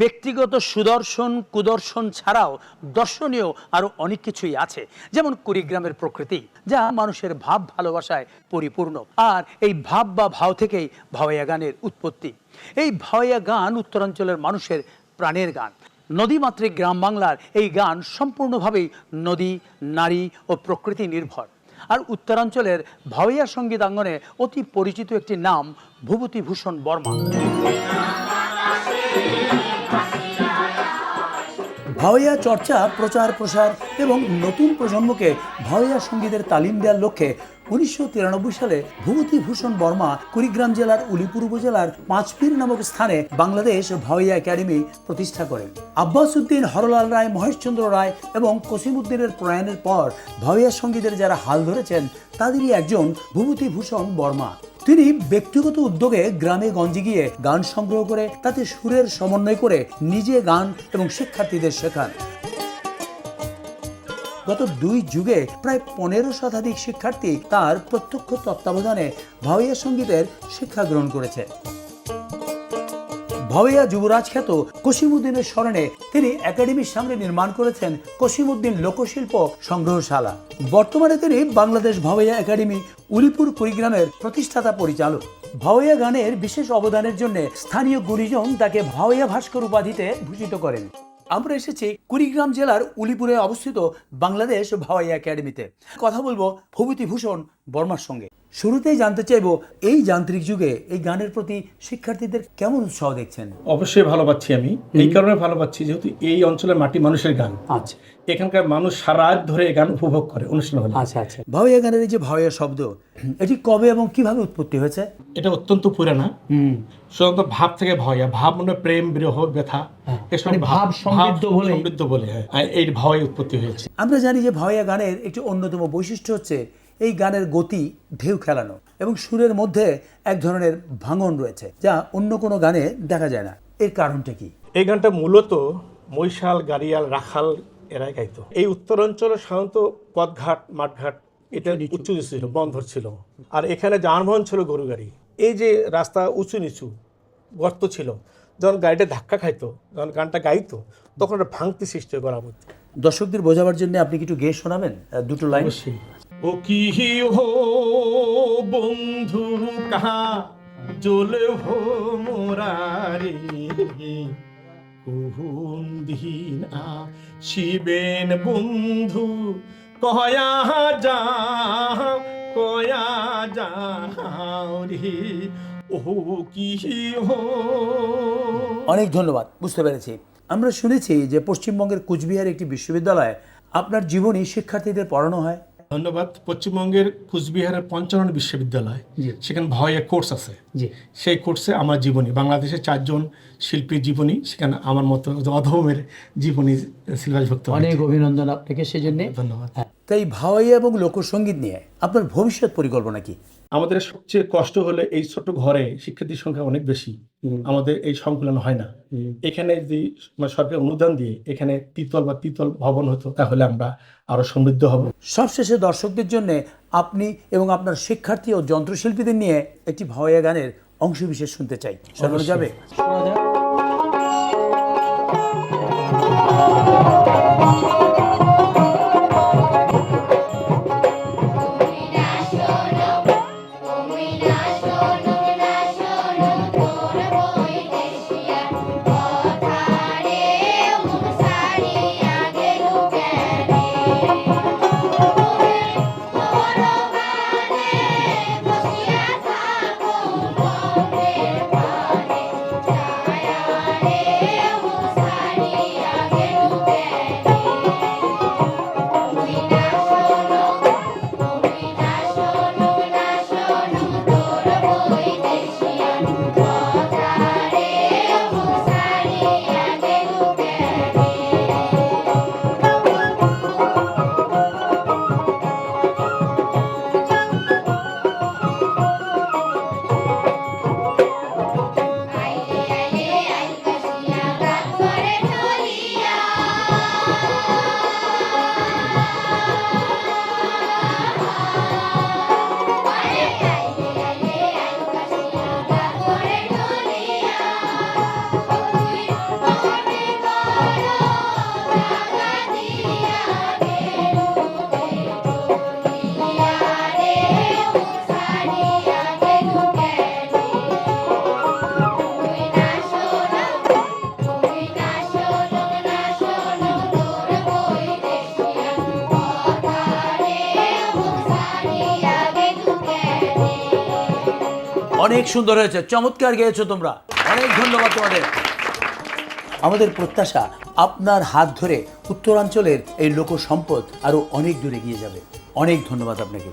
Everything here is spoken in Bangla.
ব্যক্তিগত সুদর্শন কুদর্শন ছাড়াও দর্শনীয় আরও অনেক কিছুই আছে, যেমন কুড়িগ্রামের প্রকৃতি, যা মানুষের ভাব ভালোবাসায় পরিপূর্ণ। আর এই ভাব বা ভাও থেকেই ভাওয়াইয়া গানের উৎপত্তি। এই ভাওয়াইয়া গান উত্তরাঞ্চলের মানুষের প্রাণের গান। নদীমাতৃক গ্রাম বাংলার এই গান সম্পূর্ণভাবেই নদী, নারী ও প্রকৃতি নির্ভর। আর উত্তরাঞ্চলের ভাওয়াইয়া সঙ্গীতাঙ্গনে অতি পরিচিত একটি নাম ভূপতিভূষণ বর্মা। ভাওয়াইয়া চর্চা, প্রচার প্রসার এবং নতুন প্রজন্মকে ভাওয়াইয়া সঙ্গীতের তালিম দেওয়ার লক্ষ্যে 1993 সালে ভূপতিভূষণ বর্মা কুড়িগ্রাম জেলার উলিপুর উপজেলার পাঁচপীর নামক স্থানে বাংলাদেশ ভাওয়াইয়া একাডেমি প্রতিষ্ঠা করেন। আব্বাস উদ্দিন, হরলাল রায়, মহেশচন্দ্র রায় এবং কসিমউদ্দিনের প্রয়াণের পর ভাওয়াইয়া সঙ্গীতের যারা হাল ধরেছেন তাদেরই একজন ভূপতিভূষণ বর্মা। তিনি ব্যক্তিগত উদ্যোগে গ্রামে গঞ্জে গিয়ে গান সংগ্রহ করে তাতে সুরের সমন্বয় করে নিজে গান এবং শিক্ষার্থীদের শেখান। গত 2 যুগে প্রায় 15 শতাধিক শিক্ষার্থী তার প্রত্যক্ষ তত্ত্বাবধানে ভাওয়াইয়া সঙ্গীতের শিক্ষা গ্রহণ করেছে। ভাওয়াইয়া যুবরাজ খ্যাত কসিমউদ্দিনের স্মরণে তিনি একাডেমির সামনে নির্মাণ করেছেন কসিমউদ্দিন লোকশিল্প সংগ্রহশালা। বর্তমানে তিনি বাংলাদেশ ভাওয়াইয়া একাডেমি উলিপুর কুড়িগ্রামের প্রতিষ্ঠাতা পরিচালক। ভাওয়াইয়া গানের বিশেষ অবদানের জন্য স্থানীয় গুণীজন তাকে ভাওয়াইয়া ভাস্কর উপাধিতে ভূষিত করেন। আমরা এসেছি কুড়িগ্রাম জেলার উলিপুরে অবস্থিত বাংলাদেশ ভাওয়াইয়া একাডেমিতে। কথা বলবো ভূপতিভূষণ বর্মার সঙ্গে। শুরুতেই জানতে চাইবো, এই যান্ত্রিক যুগে এই গানের প্রতি শিক্ষার্থীদের কেমন উৎসাহ দেখছেন? অবশ্যই ভালো পাচ্ছি। আমি এই কারণে ভালো পাচ্ছি যেহেতু এই অঞ্চলের মাটি মানুষের গান। আচ্ছা, এখানকার মানুষ সারা রাত ধরে এই গান উপভোগ করে অনুষ্ঠান হলে। আচ্ছা আচ্ছা। ভাওয়াইয়া গানের এই যে ভাওয়াইয়া শব্দ, এটি কবে এবং কিভাবে উৎপত্তি হয়েছে? এটা অত্যন্ত পুরানা। সাধারণত ভাব থেকে ভাওয়াইয়া, ভাব মানে প্রেম, বিরহ, ব্যথা, এসব ভাব সমৃদ্ধ বলে এই ভাওয়াই উৎপত্তি হয়েছে। আমরা জানি যে ভাওয়াইয়া গানের একটি অন্যতম বৈশিষ্ট্য হচ্ছে এই গানের গতি, ঢেউ খেলানো এবং সুরের মধ্যে এক ধরনের ভাঙন রয়েছে, যা অন্য কোনো গানে দেখা যায় না। এর কারণটা কি? এই গানটা মূলত মৈশাল, গাড়িয়াল, রাখাল এরাই গাইতো। এই উত্তরাঞ্চলে সাধারণত পথঘাট, মাঠঘাট এটা উঁচু নিচু ছিল, বন্ধর ছিল। আর এখানে যানবাহন ছিল গরু গাড়ি। এই যে রাস্তা উঁচু নিচু, গর্ত ছিল, যখন গাড়িটা ধাক্কা খাইতো, যখন গানটা গাইতো, তখন একটা ভাঙতি সৃষ্টি করা হতো। দর্শকদের বোঝাবার জন্য আপনি কিছু গেয়ে শোনাবেন, 2টো লাইন? ও কি হো বন্ধু কাহা জলে হো মোরারে, কোন দিন আসিবেন বন্ধু কয়া যাও রে, ও কি হো। অনেক ধন্যবাদ, বুঝতে পেরেছি। আমরা শুনেছি যে পশ্চিমবঙ্গের কুচবিহার একটি বিশ্ববিদ্যালয়ে আপনার জীবনী শিক্ষার্থীদের পড়ানো হয়। ধন্যবাদ। পশ্চিমবঙ্গের কুচবিহারের পঞ্চানন বিশ্ববিদ্যালয়, সেখানে ভাওয়াইয়া কোর্স আছে। সেই কোর্সে আমার জীবনী, বাংলাদেশের 4 জন শিল্পীর জীবনী, সেখানে আমার মতো অধমের জীবনী সিলেবাসভুক্ত। অনেক অভিনন্দন আপনাকে সেজন্য। ধন্যবাদ। তাই ভাওয়াইয়া এবং লোকসঙ্গীত নিয়ে আপনার ভবিষ্যৎ পরিকল্পনা কি? আমাদের সবচেয়ে কষ্ট হলে এই ছোট ঘরে শিক্ষার্থীর সংখ্যা অনেক বেশি, আমাদের এই সংকুলন হয় না। এখানে যদি সরকার অনুদান দিয়ে এখানে দ্বিতল ভবন হতো, তাহলে আমরা আরো সমৃদ্ধ হব। সবশেষে দর্শকদের জন্য আপনি এবং আপনার শিক্ষার্থী ও যন্ত্রশিল্পীদের নিয়ে একটি ভাওয়াইয়া গানের অংশবিশেষ শুনতে চাই। শোনা যাবে? অনেক সুন্দর হয়েছে, চমৎকার গেয়েছো তোমরা, অনেক ধন্যবাদ তোমাদের। আমাদের প্রত্যাশা আপনার হাত ধরে উত্তরাঞ্চলের এই লোক সম্পদ আরো অনেক দূরে এগিয়ে যাবে। অনেক ধন্যবাদ আপনাকে।